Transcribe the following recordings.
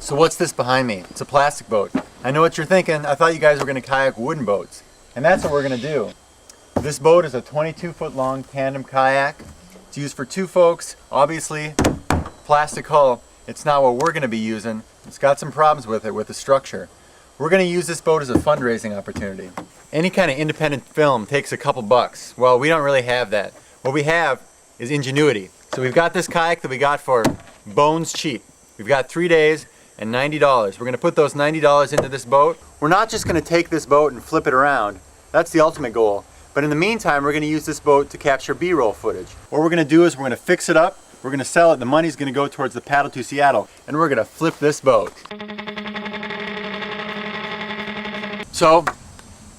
So what's this behind me? It's a plastic boat. I know what you're thinking. I thought you guys were going to kayak wooden boats. And that's what we're going to do. This boat is a 22-foot long tandem kayak. It's used for two folks. Obviously, plastic hull. It's not what we're going to be using. It's got some problems with it, with the structure. We're going to use this boat as a fundraising opportunity. Any kind of independent film takes a couple bucks. Well, we don't really have that. What we have is ingenuity. So we've got this kayak that we got for bones cheap. We've got 3 days and $90. We're going to put those $90 into this boat. We're not just going to take this boat and flip it around. That's the ultimate goal. But in the meantime, we're going to use this boat to capture B-roll footage. What we're going to do is we're going to fix it up, we're going to sell it, the money's going to go towards the paddle to Seattle, and we're going to flip this boat. So,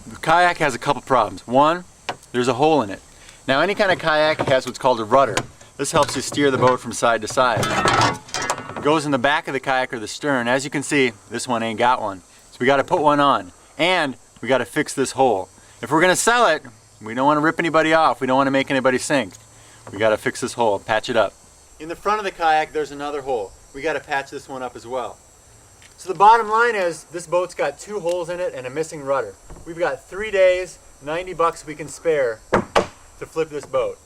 the kayak has a couple problems. One, there's a hole in it. Now any kind of kayak has what's called a rudder. This helps you steer the boat from side to side. It goes in the back of the kayak or the stern. As you can see, this one ain't got one. So we got to put one on. And we got to fix this hole. If we're going to sell it, we don't want to rip anybody off. We don't want to make anybody sink. We got to fix this hole, patch it up. In the front of the kayak, there's another hole. We got to patch this one up as well. So the bottom line is, this boat's got 2 holes in it and a missing rudder. We've got 3 days, $90 we can spare to flip this boat.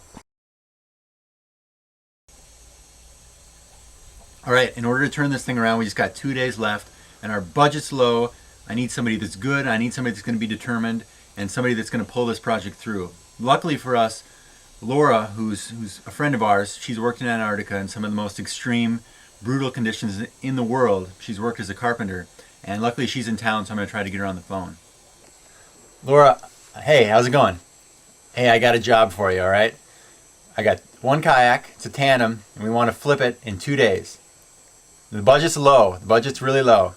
All right, in order to turn this thing around, we just got 2 days left and our budget's low. I need somebody that's good, I need somebody that's going to be determined, and somebody that's going to pull this project through. Luckily for us, Laura, who's a friend of ours, she's worked in Antarctica in some of the most extreme, brutal conditions in the world. She's worked as a carpenter, and luckily she's in town, so I'm going to try to get her on the phone. Laura, hey, how's it going? Hey, I got a job for you, all right? I got one kayak, it's a tandem, and we want to flip it in 2 days. The budget's low, the budget's really low,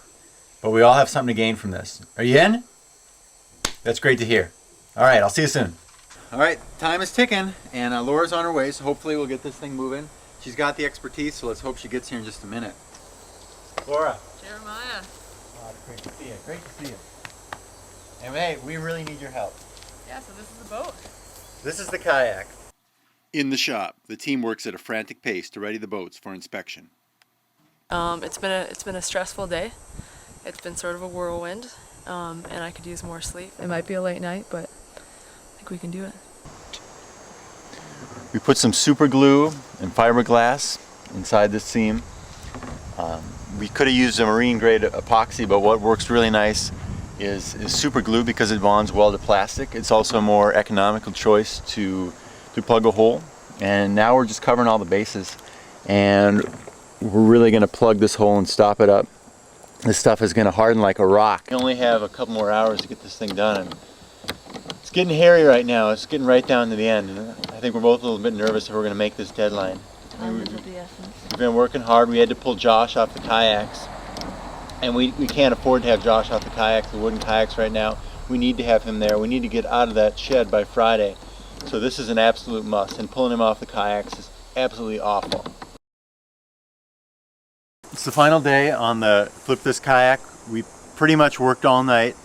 but we all have something to gain from this. Are you in? That's great to hear. All right, I'll see you soon. All right, time is ticking, and Laura's on her way, so hopefully we'll get this thing moving. She's got the expertise, so let's hope she gets here in just a minute. Laura. Jeremiah. Oh, it's great to see you. Great to see you. And hey, we really need your help. Yeah, so this is the boat. This is the kayak. In the shop, the team works at a frantic pace to ready the boats for inspection. It's been a stressful day. It's been sort of a whirlwind, and I could use more sleep. It might be a late night, but I think we can do it. We put some super glue and fiberglass inside this seam. We could have used a marine grade epoxy, but what works really nice is super glue because it bonds well to plastic. It's also a more economical choice to plug a hole. And now we're just covering all the bases, and we're really going to plug this hole and stop it up. This stuff is going to harden like a rock. We only have a couple more hours to get this thing done. And it's getting hairy right now. It's getting right down to the end. And I think we're both a little bit nervous if we're going to make this deadline. We've been working hard. We had to pull Josh off the kayaks. And we can't afford to have Josh off the kayaks, the wooden kayaks right now. We need to have him there. We need to get out of that shed by Friday. So this is an absolute must. And pulling him off the kayaks is absolutely awful. It's the final day on the Flip This Kayak. We pretty much worked all night.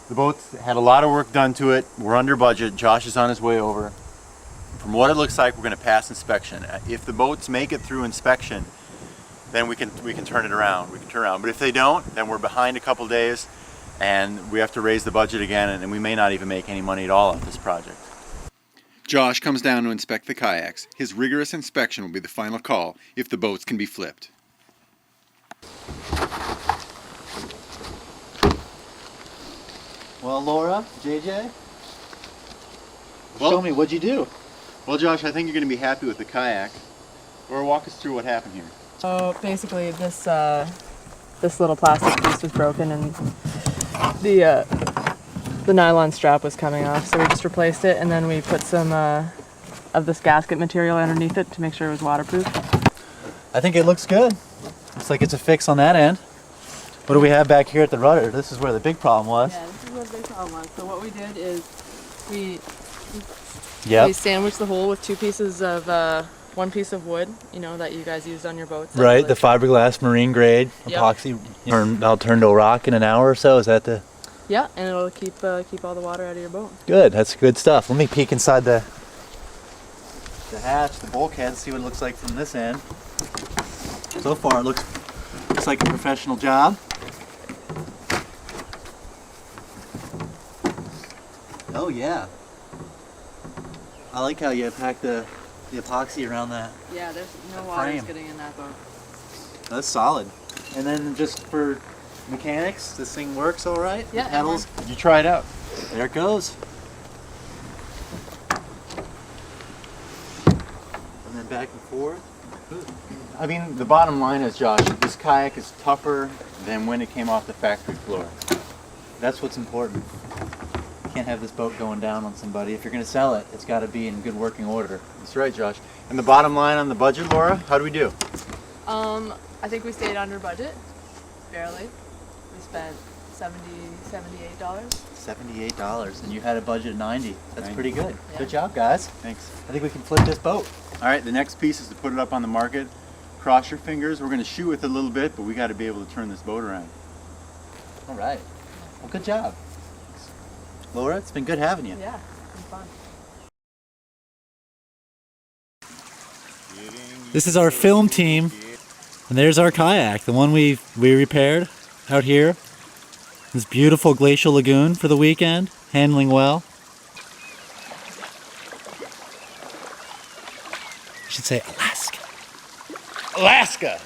The boat's had a lot of work done to it. We're under budget. Josh is on his way over. From what it looks like, we're going to pass inspection. If the boats make it through inspection, then we can turn it around. We can turn around. But if they don't, then we're behind a couple days, and we have to raise the budget again, and we may not even make any money at all off this project. Josh comes down to inspect the kayaks. His rigorous inspection will be the final call if the boats can be flipped. Well, Laura, JJ, show me, what'd you do? Well, Josh, I think you're going to be happy with the kayak. Laura, walk us through what happened here. So basically, this little plastic piece was broken, and the nylon strap was coming off. So we just replaced it, and then we put some of this gasket material underneath it to make sure it was waterproof. I think it looks good. Looks like it's a fix on that end. What do we have back here at the rudder? This is where the big problem was. Yeah, this is where the big problem was. So what we did is we sandwiched the hole with 2 pieces of one piece of wood, you know, that you guys used on your boats. Right, the fiberglass marine grade epoxy. That'll turn to a rock in an hour or so. Is that the? Yeah, and it'll keep all the water out of your boat. Good, that's good stuff. Let me peek inside the hatch, the bulkhead, see what it looks like from this end. So far, it looks looks like a professional job. Oh yeah. I like how you pack the epoxy around that. Yeah, there's no water's getting in that boat. That's solid. And then just for mechanics, this thing works all right? Yeah, The pedals, You try it out. there it goes. And then back and forth. I mean, the bottom line is, Josh, this kayak is tougher than when it came off the factory floor. That's what's important. You can't have this boat going down on somebody. If you're going to sell it, it's got to be in good working order. That's right, Josh. And the bottom line on the budget, Laura, how do we do? I think we stayed under budget, barely. We spent $78. $78, and you had a budget of $90. That's 90. pretty good. Yeah. Good job, guys. Thanks. I think we can flip this boat. All right, the next piece is to put it up on the market. Cross your fingers. We're going to shoot with it a little bit, but we got to be able to turn this boat around. All right. Well, good job. Laura, it's been good having you. Yeah, it's been fun. This is our film team, and there's our kayak, the one we repaired out here. This beautiful glacial lagoon for the weekend, handling well. I should say Alaska. Alaska!